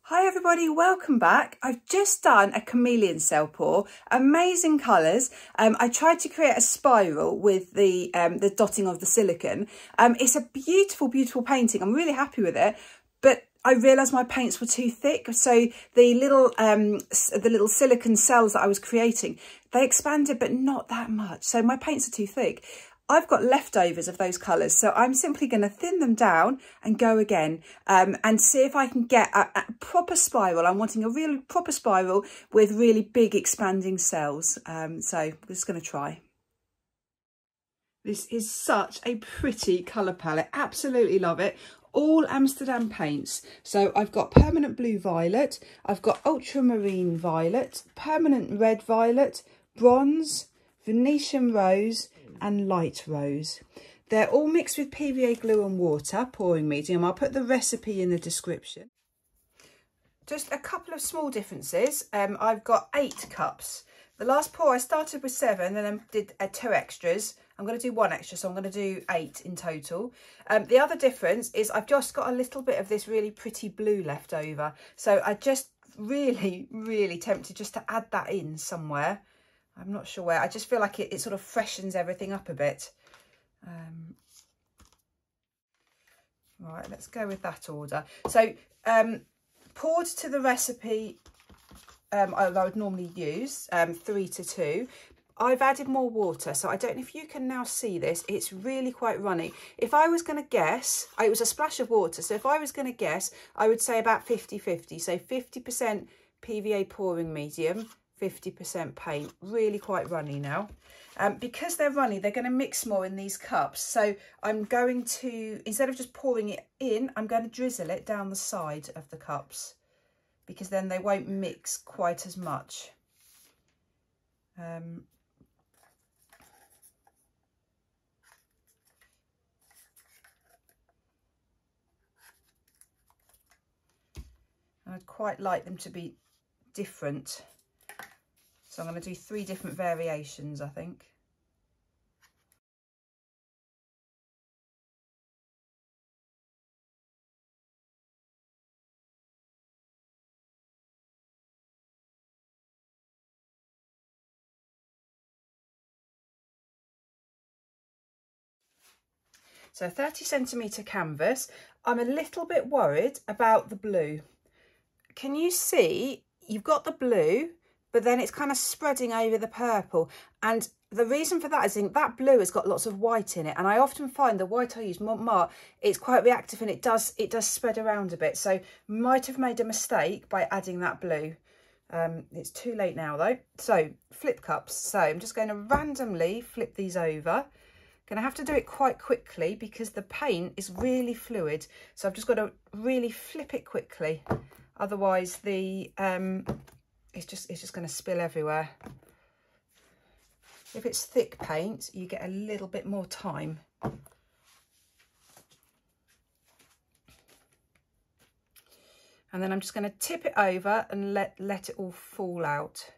Hi everybody, welcome back. I've just done a chameleon cell pour, amazing colours. I tried to create a spiral with the dotting of the silicone. It's a beautiful, beautiful painting. I'm really happy with it, but I realised my paints were too thick. So the little silicone cells that I was creating, they expanded, but not that much. So my paints are too thick. I've got leftovers of those colours, so I'm simply going to thin them down and go again and see if I can get a proper spiral. I'm wanting a really proper spiral with really big expanding cells. So we're just going to try. This is such a pretty colour palette. Absolutely love it. All Amsterdam paints. So I've got permanent blue violet, I've got ultramarine violet, permanent red violet, bronze, Venetian rose and light rose. They're all mixed with PVA glue and water, pouring medium. I'll put the recipe in the description. Just a couple of small differences. I've got 8 cups. The last pour I started with 7 and then did 2 extras. I'm going to do 1 extra, so I'm going to do 8 in total. The other difference is I've just got a little bit of this really pretty blue left over. So I just really tempted just to add that in somewhere. I'm not sure where. I just feel like it sort of freshens everything up a bit. Right, let's go with that order. So poured to the recipe I would normally use, 3 to 2. I've added more water, so I don't know if you can now see this. It's really quite runny. If I was going to guess, it was a splash of water. So if I was going to guess, I would say about 50-50. So 50% PVA pouring medium, 50% paint. Really quite runny now. Because they're runny, they're going to mix more in these cups. So I'm going to, instead of just pouring it in, I'm going to drizzle it down the side of the cups, because then they won't mix quite as much. I'd quite like them to be different. So I'm going to do 3 different variations, I think. So 30cm canvas. I'm a little bit worried about the blue. Can you see, you've got the blue, but then it's kind of spreading over the purple. And the reason for that is that blue has got lots of white in it. And I often find the white I use, Montmartre, it's quite reactive and it does spread around a bit. So might have made a mistake by adding that blue. It's too late now though. So flip cups. So I'm just going to randomly flip these over. Going to have to do it quite quickly because the paint is really fluid. So I've just got to really flip it quickly. Otherwise the it's just going to spill everywhere. If it's thick paint, you get a little bit more time. And then I'm just going to tip it over and let it all fall out.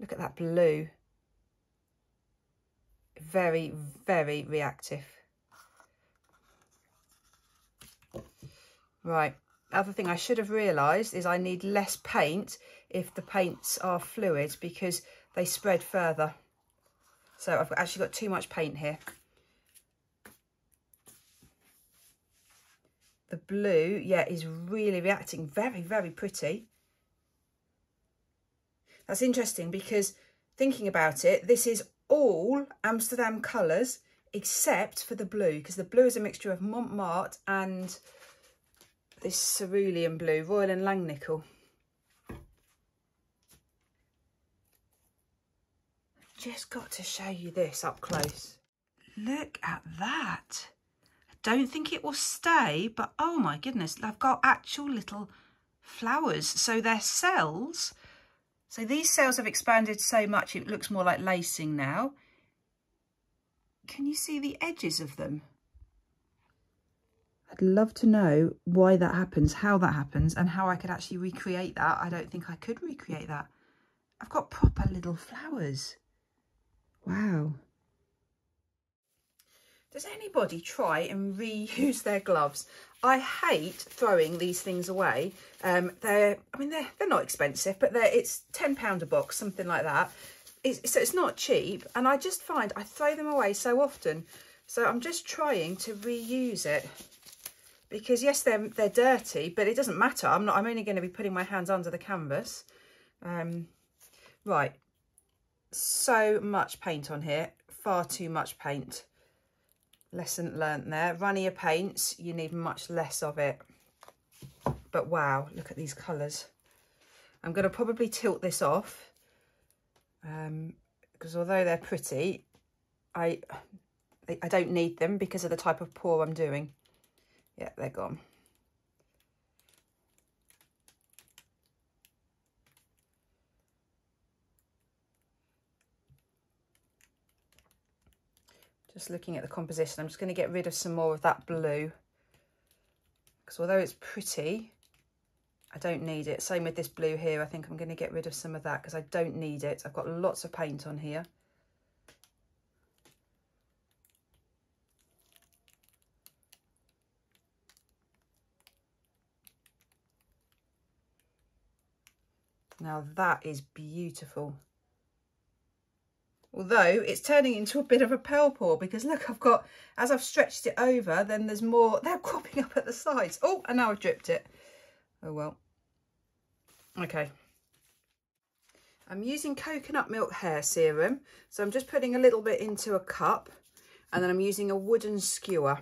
Look at that blue. Very, very reactive. Right, other thing I should have realised is I need less paint if the paints are fluid because they spread further. So I've actually got too much paint here. The blue, yeah, is really reacting. Very, very pretty. That's interesting because thinking about it, this is all Amsterdam colours except for the blue, because the blue is a mixture of Montmartre and this cerulean blue, Royal and Langnickel. Just got to show you this up close. Look at that. I don't think it will stay, but oh my goodness, I've got actual little flowers. So they're cells. So these cells have expanded so much it looks more like lacing now. Can you see the edges of them? I'd love to know why that happens, how that happens, and how I could actually recreate that. I don't think I could recreate that. I've got proper little flowers. Wow. Does anybody try and reuse their gloves? I hate throwing these things away. They're not expensive, but it's £10 a box, something like that. So it's not cheap, and I just find I throw them away so often. So I'm just trying to reuse it, because yes, they're dirty, but it doesn't matter. I'm only going to be putting my hands under the canvas. Right, so much paint on here, far too much paint. Lesson learnt there. Runnier paints, you need much less of it. But wow, look at these colours. I'm going to probably tilt this off, because although they're pretty, I don't need them because of the type of pour I'm doing. Yeah, they're gone. Just looking at the composition, I'm just going to get rid of some more of that blue, because although it's pretty, I don't need it. Same with this blue here. I think I'm going to get rid of some of that because I don't need it. I've got lots of paint on here. Now that is beautiful. Although it's turning into a bit of a pale pour, because look, as I've stretched it over, then there's more, they're cropping up at the sides. Oh, and now I've dripped it. Oh well. Okay. I'm using coconut milk hair serum. So I'm just putting a little bit into a cup, and then I'm using a wooden skewer.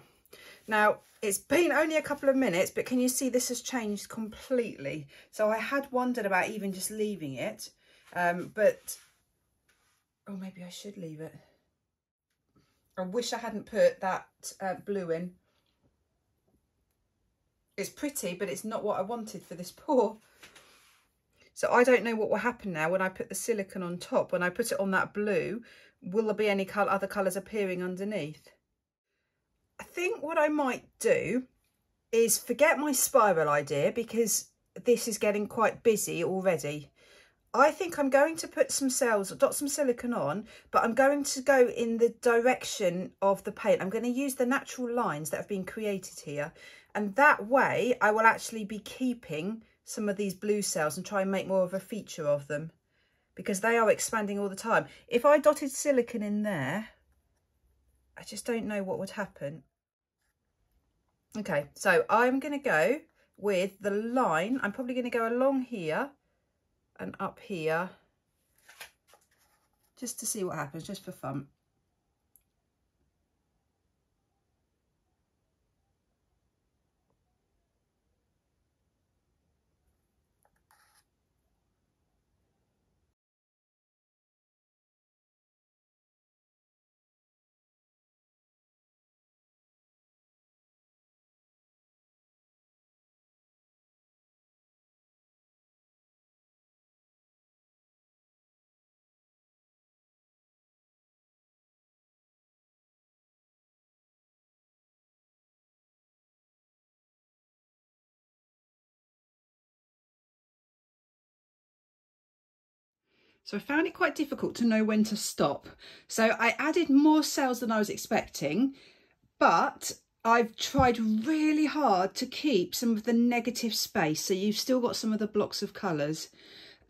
Now, it's been only a couple of minutes, but can you see this has changed completely? So I had wondered about even just leaving it, but oh, maybe I should leave it. I wish I hadn't put that blue in. It's pretty, but it's not what I wanted for this pour. So I don't know what will happen now when I put the silicone on top. When I put it on that blue, will there be any other colours appearing underneath? I think what I might do is forget my spiral idea, because this is getting quite busy already. I think I'm going to put some cells, dot some silicone on, but I'm going to go in the direction of the paint. I'm going to use the natural lines that have been created here. And that way I will actually be keeping some of these blue cells and try and make more of a feature of them, because they are expanding all the time. If I dotted silicone in there, I just don't know what would happen. Okay, so I'm going to go with the line. I'm probably going to go along here and up here, just to see what happens, just for fun. So I found it quite difficult to know when to stop. So I added more cells than I was expecting, but I've tried really hard to keep some of the negative space. So you've still got some of the blocks of colours.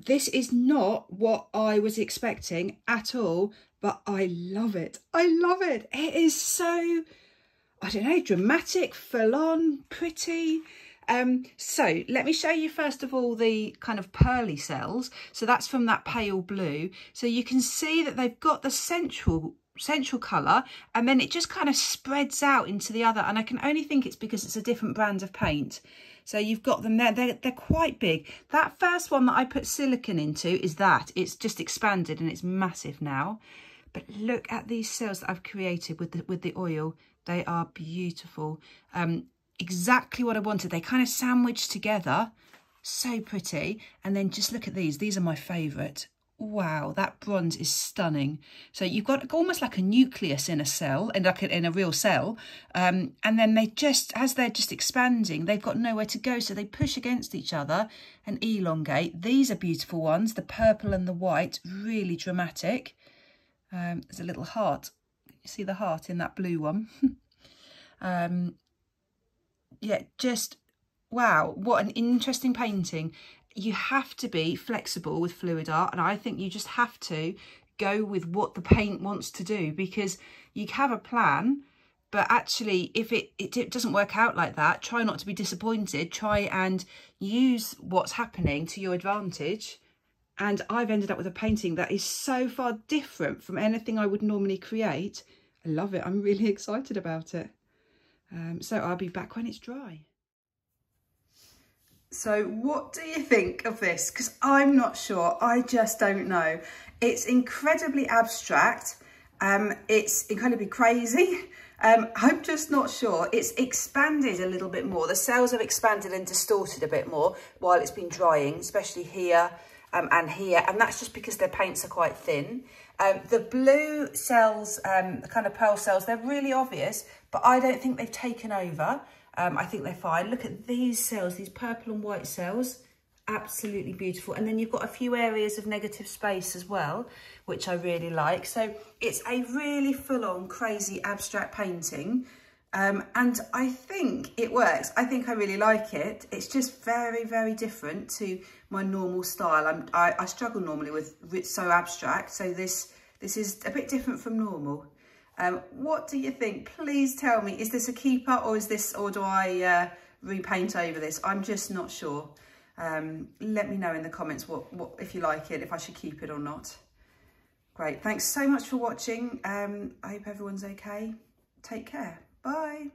This is not what I was expecting at all, but I love it. I love it. It is so, I don't know, dramatic, full on, pretty. So let me show you first of all the kind of pearly cells. So that's from that pale blue. So you can see that they've got the central colour, and then it just kind of spreads out into the other. And I can only think it's because it's a different brand of paint. So you've got them there. They're quite big. That first one that I put silicone into is that. It's just expanded and it's massive now. But look at these cells that I've created with the oil. They are beautiful. Exactly what I wanted. They kind of sandwiched together, so pretty. And then just look at these. These are my favourite. Wow, that bronze is stunning. So you've got almost like a nucleus in a cell, and like in a real cell. And then they just, as they're just expanding, they've got nowhere to go, so they push against each other and elongate. These are beautiful ones. The purple and the white, really dramatic. There's a little heart. You see the heart in that blue one. Yeah, just wow, what an interesting painting. You have to be flexible with fluid art, and I think you just have to go with what the paint wants to do, because you have a plan, but actually if it doesn't work out like that, try not to be disappointed. Try and use what's happening to your advantage. And I've ended up with a painting that is so far different from anything I would normally create. I love it. I'm really excited about it. So I'll be back when it's dry. So what do you think of this? Because I'm not sure. I just don't know. It's incredibly abstract. It's incredibly crazy. I'm just not sure. It's expanded a little bit more. The cells have expanded and distorted a bit more while it's been drying, especially here and here. And that's just because their paints are quite thin. The blue cells, the kind of pearl cells, they're really obvious, but I don't think they've taken over. I think they're fine. Look at these cells, these purple and white cells, absolutely beautiful. And then you've got a few areas of negative space as well, which I really like. So it's a really full-on crazy abstract painting. And I think it works. I think I really like it. It's just very, very different to my normal style. I struggle normally with so abstract. So this is a bit different from normal. What do you think? Please tell me, is this a keeper or do I repaint over this? I'm just not sure. Let me know in the comments what if you like it, if I should keep it or not. Great, thanks so much for watching. I hope everyone's okay. Take care. Bye.